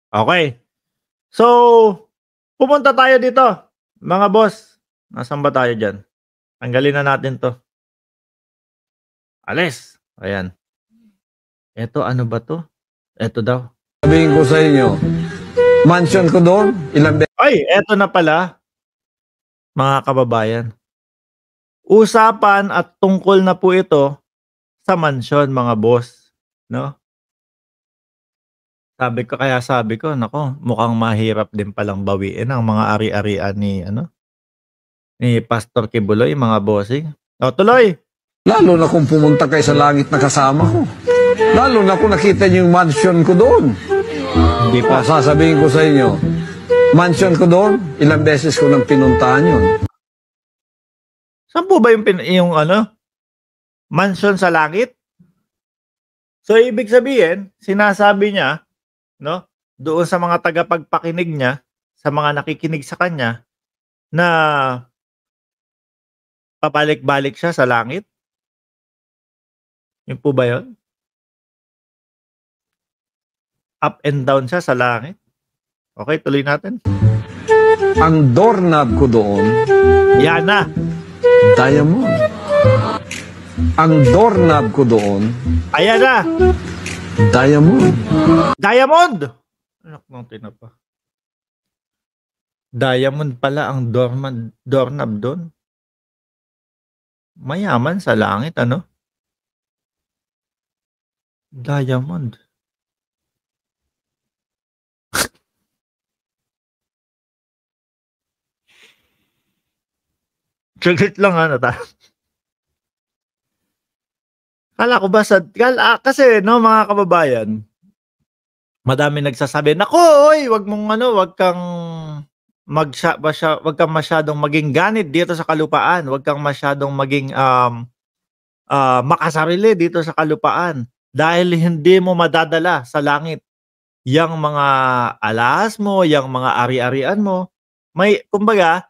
Okay. So, pumunta tayo dito, mga boss. Nasaan ba tayo diyan? Tanggalin na natin 'to. Alis. Ayan. Eto ano ba 'to? Eto daw. Sabihin ko sa inyo, mansion ko doon, ilang Ay, eto na pala, mga kababayan. Usapan at tungkol na po ito sa mansyon, mga boss, 'no? Sabi ko, naku, mukhang mahirap din palang bawiin ang mga ari-arian ni ano, ni Pastor Kibuloy, mga bossing. O, tuloy. lalo na kung pumunta kayo sa langit na kasama ko. Lalo na kung nakita niyo yung mansion ko doon. Hindi pa. Sasabihin ko sa inyo, mansion ko doon, ilang beses ko nang pinuntahan yun. Saan po ba yung ano, mansion sa langit? So, ibig sabihin, sinasabi niya, 'no, doon sa mga tagapagpakinig niya, sa mga nakikinig sa kanya, na pabalik-balik siya sa langit? Yun po ba yun? Up and down siya sa langit? Okay, tuloy natin. Ang doorknob ko doon, Yan na. diamond. Ang doorknob ko doon, Ayan na. diamond. Diamond! Anak ng tinapa. Diamond pala ang doorknob doon. Mayaman sa langit, ano? Diamond. Saglit lang, Kala ko ba kasi 'no, mga kababayan, madaming nagsasabi, "Naku, uy, wag kang wag kang masyadong maging ganid dito sa kalupaan, wag kang masyadong maging, makasarili dito sa kalupaan dahil hindi mo madadala sa langit yang mga alahas mo, yang mga ari-arian mo." Kumbaga,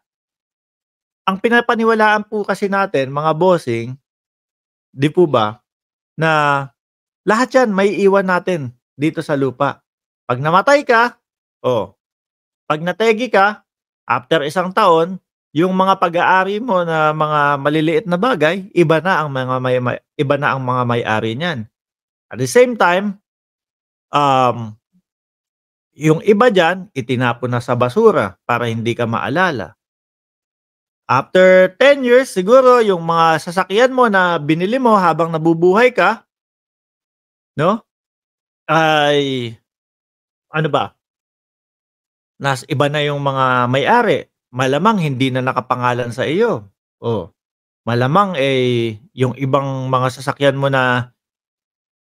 ang pinapaniwalaan po kasi natin, mga bossing, 'di po ba, na lahat 'yan maiiwan natin dito sa lupa. 'Pag namatay ka, oh, 'pag nategi ka, after 1 taon, yung mga pag-aari mo na mga maliliit na bagay, iba na ang mga may-ari niyan. At the same time, um, yung iba diyan itinapon na sa basura para hindi ka maalala. After 10 years siguro yung mga sasakyan mo na binili mo habang nabubuhay ka, 'no, ay ano ba, iba na yung mga may-ari. Malamang hindi na nakapangalan sa iyo. Oh, malamang, yung ibang mga sasakyan mo na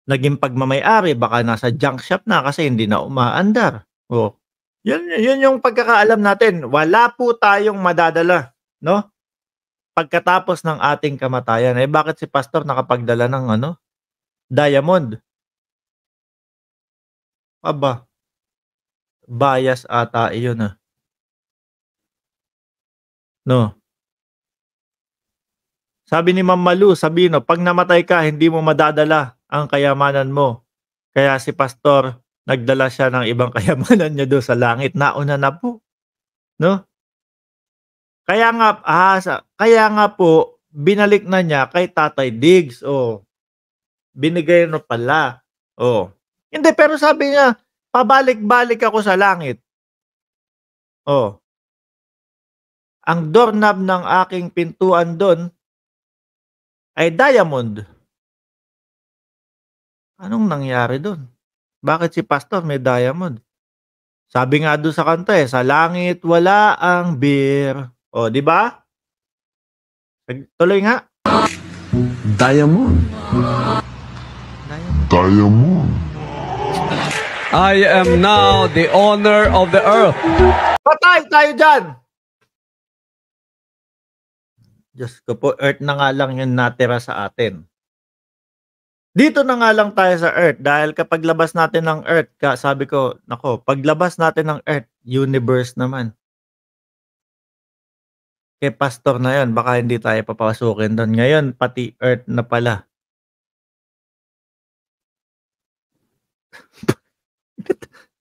naging pagmamay-ari baka nasa junk shop na kasi hindi na umaandar. Oh, yun yung pagkakaalam natin. Wala po tayong madadala, 'no, pagkatapos ng ating kamatayan. Bakit si pastor nakapagdala ng ano, diamond? Aba, bias ata iyon, 'no? Sabi ni Ma'am Malu Sabino, 'pag namatay ka hindi mo madadala ang kayamanan mo. Kaya si pastor nagdala siya ng ibang kayamanan niya dun sa langit, nauna na po, 'no? Kaya nga po binalik na niya kay Tatay Diggs, binigay na pala, Hindi, pero sabi niya, pabalik-balik ako sa langit. Oh, ang doorknob ng aking pintuan dun ay diamond. Anong nangyari dun? Bakit si pastor may diamond? Sabi nga dun sa kanta, sa langit wala ang beer. Oh, 'di ba? Tuloy nga. Diamond. Diamond. I am now the owner of the earth. Patay tayo diyan. Diyos ko po, earth na nga lang yung natira sa atin. Dito na nga lang tayo sa earth dahil kapag labas natin ng earth, sabi ko, nako, paglabas natin ng earth, universe naman. Kay pastor na yun, baka hindi tayo papasukin doon. Ngayon, pati earth na pala.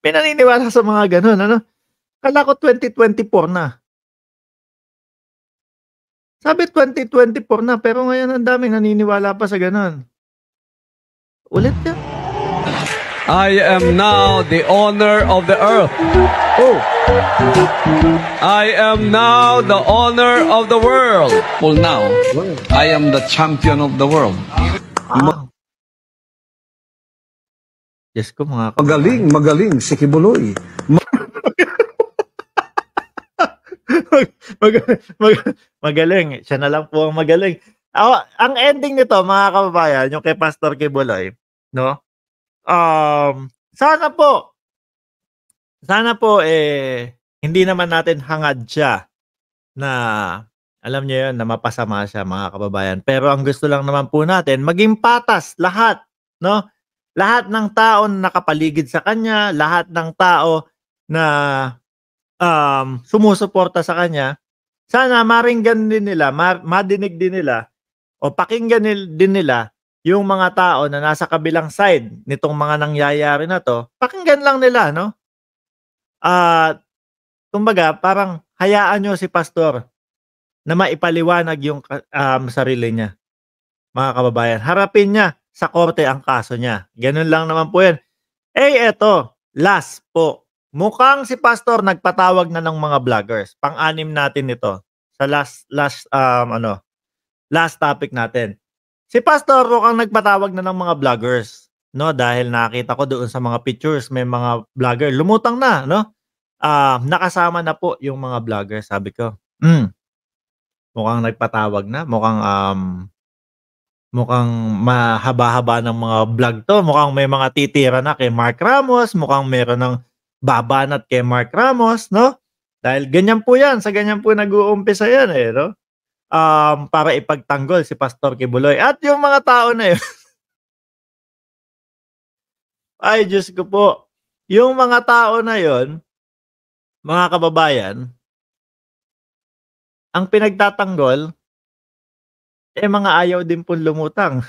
Pinaniniwala sa mga gano'n ano. Akala ko 2024 na. Sabi 2024 na, pero ngayon ang daming naniniwala pa sa gano'n. Ulit ka. I am now the owner of the earth. Oh, I am now the owner of the world. Well, now, I am the champion of the world. Diyos ko mga Magaling si Kibuloy. Magaling. Siya na lang po ang magaling. Ang ending nito mga kababayan, yung kay Pastor Kibuloy, no? Sana po hindi naman natin hangad siya na alam niyo yun na mapasama siya mga kababayan. Pero ang gusto lang naman po natin maging patas lahat, no? Lahat ng tao na nakapaligid sa kanya, lahat ng tao na sumusuporta sa kanya, sana maringgan din nila, madinig din nila o pakinggan din nila yung mga tao na nasa kabilang side nitong mga nangyayari na to. Pakinggan lang nila, no? At kumbaga parang hayaan nyo si pastor na maipaliwanag yung sarili niya. Mga kababayan, harapin niya sa korte ang kaso niya. Ganun lang naman po yan. Eto, last po. Mukhang si pastor nagpatawag na ng mga vloggers. Pang-anim natin ito sa last topic natin. Si pastor mukhang nagpatawag na ng mga vloggers, no? Dahil nakita ko doon sa mga pictures may mga vlogger lumutang na, no? Nakasama na po yung mga vlogger, sabi ko. Mukhang nagpatawag na, mukhang mahaba-haba ng mga vlog to. Mukhang may mga titira na kay Mark Ramos, mukhang meron ng babanat kay Mark Ramos, no? Dahil ganyan po yan, sa ganyan po nag-uumpisa yan no? Para ipagtanggol si Pastor Kibuloy. At yung mga tao na yun, ay Diyos ko po, yung mga tao na yun, mga kababayan, ang pinagtatanggol, mga ayaw din po lumutang.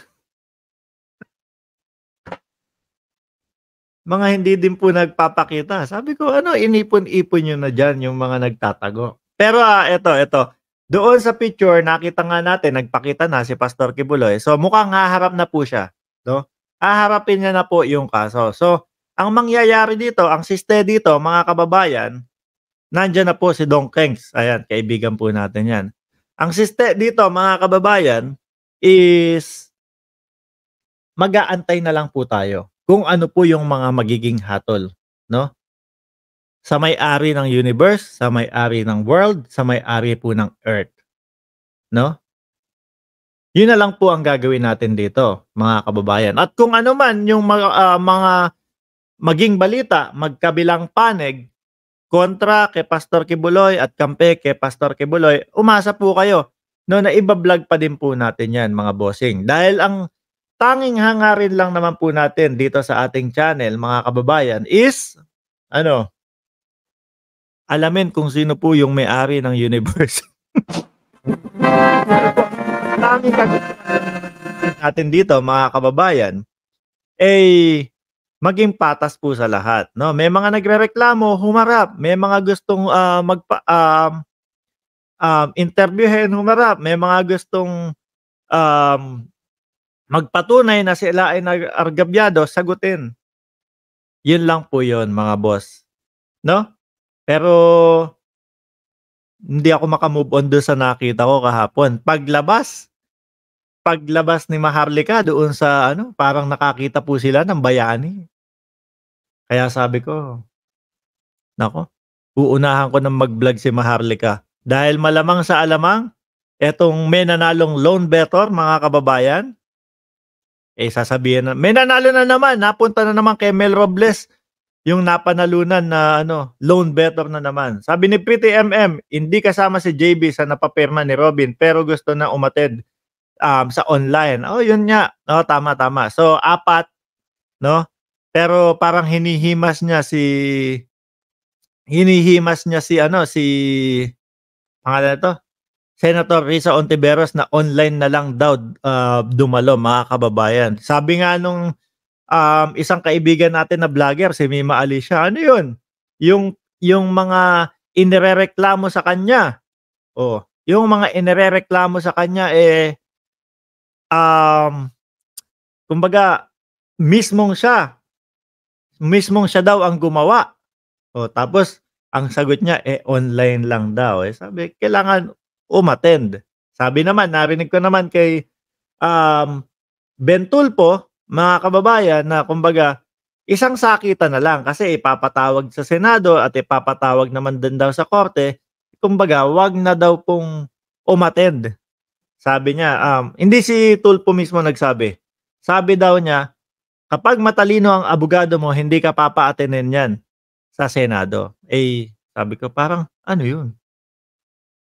Mga hindi din po nagpapakita. Sabi ko, inipon-ipon nyo na dyan yung mga nagtatago. Pero eto. Doon sa picture, nakita nga natin, nagpakita na si Pastor Kibuloy. So mukhang haharap na po siya. No? Haharapin niya na po yung kaso. So, ang mangyayari dito, ang siste dito, mga kababayan, nandyan na po si Dong Kengs. Ayan, kaibigan po natin yan. Ang siste dito, mga kababayan, is mag-aantay na lang po tayo kung ano po yung mga magiging hatol, no? Sa may-ari ng universe, sa may-ari ng world, sa may-ari po ng earth, no? Yun na lang po ang gagawin natin dito, mga kababayan. At kung ano man yung mga maging balita, magkabilang panig kontra kay Pastor Kibuloy at kampe kay Pastor Kibuloy, umasa po kayo no na iba-vlog pa din po natin yan, mga bossing. Dahil ang tanging hangarin lang naman po natin dito sa ating channel, mga kababayan, is alamin kung sino po yung may-ari ng universe. Tanging natin dito, mga kababayan, maging patas po sa lahat, no? May mga nagrereklamo, humarap. May mga gustong interviewin, humarap. May mga gustong magpatunay na sila ay nag-argabyado, sagutin. Yun lang po yun, mga boss. No? Pero hindi ako makamove on doon sa nakita ko kahapon. Paglabas ni Maharlika doon sa parang nakakita po sila ng bayani. Kaya sabi ko, nako, uunahan ko ng mag-vlog si Maharlika. Dahil malamang sa alamang, etong may nanalong loan better, mga kababayan, sasabihin na, may nanalo na naman, napunta na naman kay Mel Robles, yung napanalunan na loan better na naman. Sabi ni Pretty MM, hindi kasama si JB sa napapirma ni Robin, pero gusto na umattend sa online. Yun nga. Tama. So, 4, no? Pero parang hinihimas niya si pangalan to? Senator Risa Ontiveros na online na lang daw dumalo, mga kababayan. Sabi nga nung isang kaibigan natin na vlogger, si Mima Alicia. Ano yun? Yung mga inirereklamo sa kanya. Oh, yung mga inirereklamo sa kanya, um, kumbaga, mismong siya daw ang gumawa. Oh, tapos ang sagot niya, online lang daw. Sabi, kailangan umattend. Sabi naman, narinig ko naman kay Ben Tulfo, mga kababayan, na kumbaga, isang sakitan na lang kasi ipapatawag sa Senado at ipapatawag naman din daw sa Korte. Kumbaga, wag na daw pong umattend. Sabi niya, hindi si Tulfo mismo nagsabi. Sabi daw niya, kapag matalino ang abogado mo, hindi ka papa-attenin yan sa Senado. Sabi ko, parang ano yun?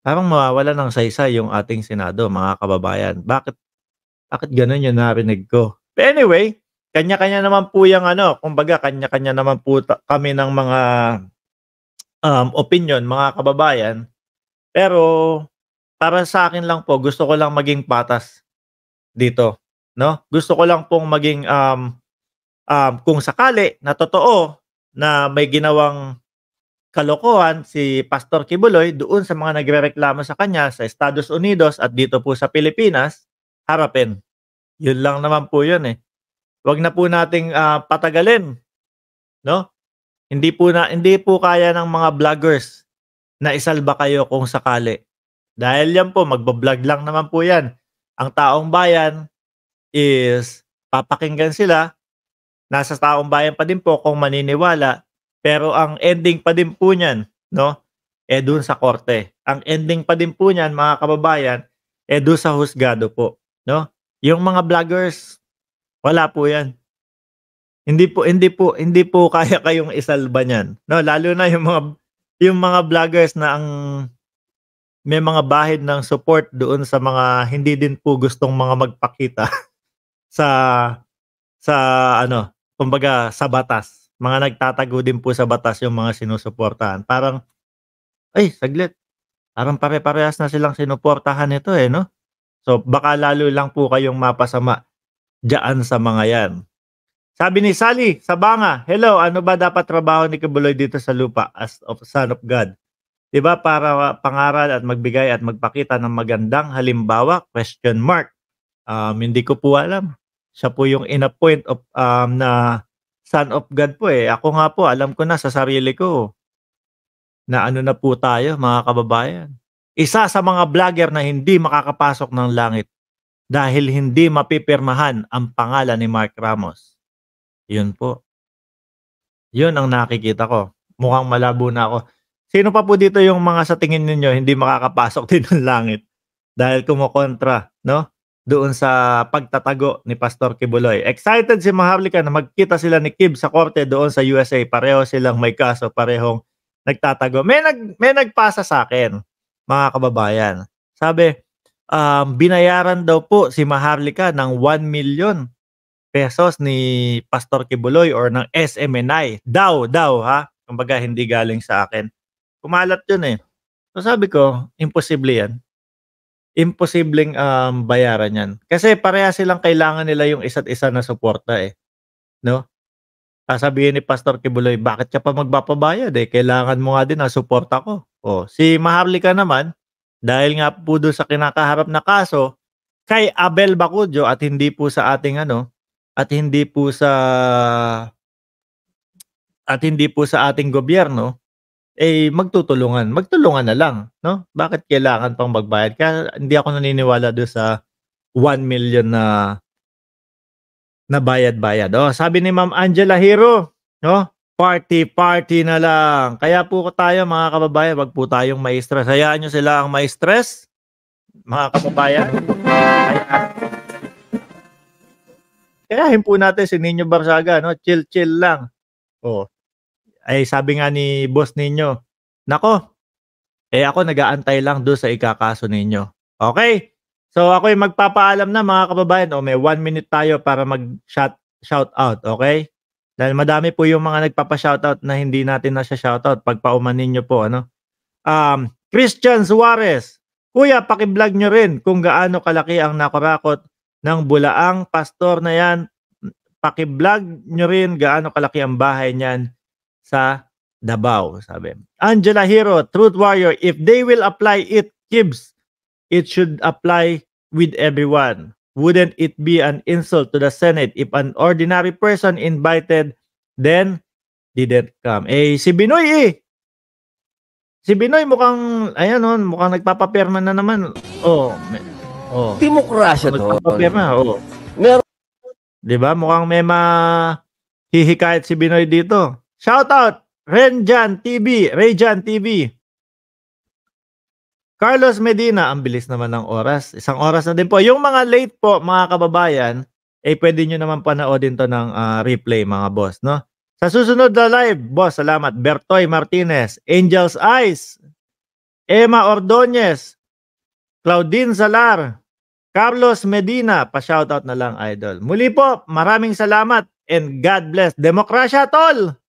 Parang mawawala ng saysay yung ating Senado, mga kababayan. Bakit ganun yung narinig ko? But anyway, kanya-kanya naman po yung kumbaga kanya-kanya naman po kami ng mga opinion, mga kababayan. Pero para sa akin lang po, gusto ko lang maging patas dito, no? Gusto ko lang pong maging kung sakali na totoo na may ginawang kalokohan si Pastor Kibuloy doon sa mga nagrereklamo sa kanya sa Estados Unidos at dito po sa Pilipinas, harapin. Yun lang naman po yun eh. Wag na po nating patagalin, no? Hindi po kaya ng mga vloggers na isalba kayo kung sakali. Dahil yan po, magbablog lang naman po yan. Ang taong bayan is papakinggan sila. Nasa taong bayan pa din po kung maniniwala. Pero ang ending pa din po niyan, no? Dun sa korte. Ang ending pa din po niyan, mga kababayan, dun sa husgado po, no? Yung mga vloggers, wala po 'yan. Hindi po kaya kayong isalba niyan, no? Lalo na yung mga vloggers na may mga bahid ng support doon sa mga hindi din po gustong mga magpakita sa kumbaga sa batas. Mga nagtatago din po sa batas yung mga sinusuportahan. Parang, saglit. Parang pare-parehas na silang sinuportahan nito no? So baka lalo lang po kayong mapasama diyan sa mga 'yan. Sabi ni Sally Sabanga, hello, ano ba dapat trabaho ni Kibuloy dito sa lupa as of son of God? 'Di ba para pangaral at magbigay at magpakita ng magandang halimbawa? Question mark. Hindi ko po alam. Siya po yung in-appoint of na son of God po Ako nga po, alam ko na sa sarili ko na na po tayo, mga kababayan. Isa sa mga vlogger na hindi makakapasok ng langit dahil hindi mapipirmahan ang pangalan ni Mark Ramos. Yun po. Yun ang nakikita ko. Mukhang malabo na ako. Sino pa po dito yung mga sa tingin ninyo hindi makakapasok din ng langit dahil kumokontra, no? Doon sa pagtatago ni Pastor Kibuloy. Excited si Maharlika na magkita sila ni Kib sa korte doon sa USA. Pareho silang may kaso, parehong nagtatago. May nagpasa sa akin, mga kababayan. Sabi, binayaran daw po si Maharlika ng 1 million pesos ni Pastor Kibuloy or ng SMNI. Daw ha. Kumbaga hindi galing sa akin. Kumalat yun So sabi ko, imposible yan. Imposibleng bayaran yan. Kasi pareha silang kailangan nila yung isa't isa na suporta no? Sasabihin ni Pastor Kibuloy, bakit ka pa magpapabayad kailangan mo nga din ang suporta ko. Si Maharlika naman, dahil nga po doon sa kinakaharap na kaso, kay Abel Bacudio at hindi po sa ating ating gobyerno, magtulungan na lang, no? Bakit kailangan pang magbayad? Kaya hindi ako naniniwala doon sa 1 million na bayad-bayad. Sabi ni Ma'am Angela Hero, no? Party na lang. Kaya po tayo, mga kababayan, wag po tayong ma-stress. Hayaan nyo sila ang ma-stress, mga kababayan. Kayahin po natin si Nino Barsaga, no? Chill lang. Sabi nga ni boss ninyo, nako, ako nag-aantay lang doon sa ikakaso ninyo. Okay? So ako'y magpapaalam na, mga kababayan. May 1 minute tayo para mag-shout out, okay? Dahil madami po yung mga nagpapa-shoutout na hindi natin na siya shoutout. Pagpaumanin nyo po, Christian Suarez, kuya, paki-vlog nyo rin kung gaano kalaki ang nakurakot ng bulaang pastor na yan paki-vlog nyo rin gaano kalaki ang bahay niyan sa Davao, sabi. Angela Hero, Truth Warrior, if they will apply it, Kibbs, it should apply with everyone. Wouldn't it be an insult to the Senate if an ordinary person invited then didn't come? Eh, si Binoy Si Binoy mukhang, ayan o, mukhang nagpapapirma na naman. Demokrasya to. Nagpapapirma, Meron. Diba? Mukhang may mahihikayat si Binoy dito. Shoutout! Rayjan TV. Carlos Medina, ang bilis naman ng oras. 1 oras na din po. Yung mga late po, mga kababayan, pwede nyo naman panoodin to ng replay, mga boss, no? Sa susunod na live, boss, salamat. Bertoy Martinez, Angel's Eyes, Emma Ordonez, Claudine Salar, Carlos Medina, pa-shoutout na lang, idol. Muli po, maraming salamat and God bless. Demokrasya, tol!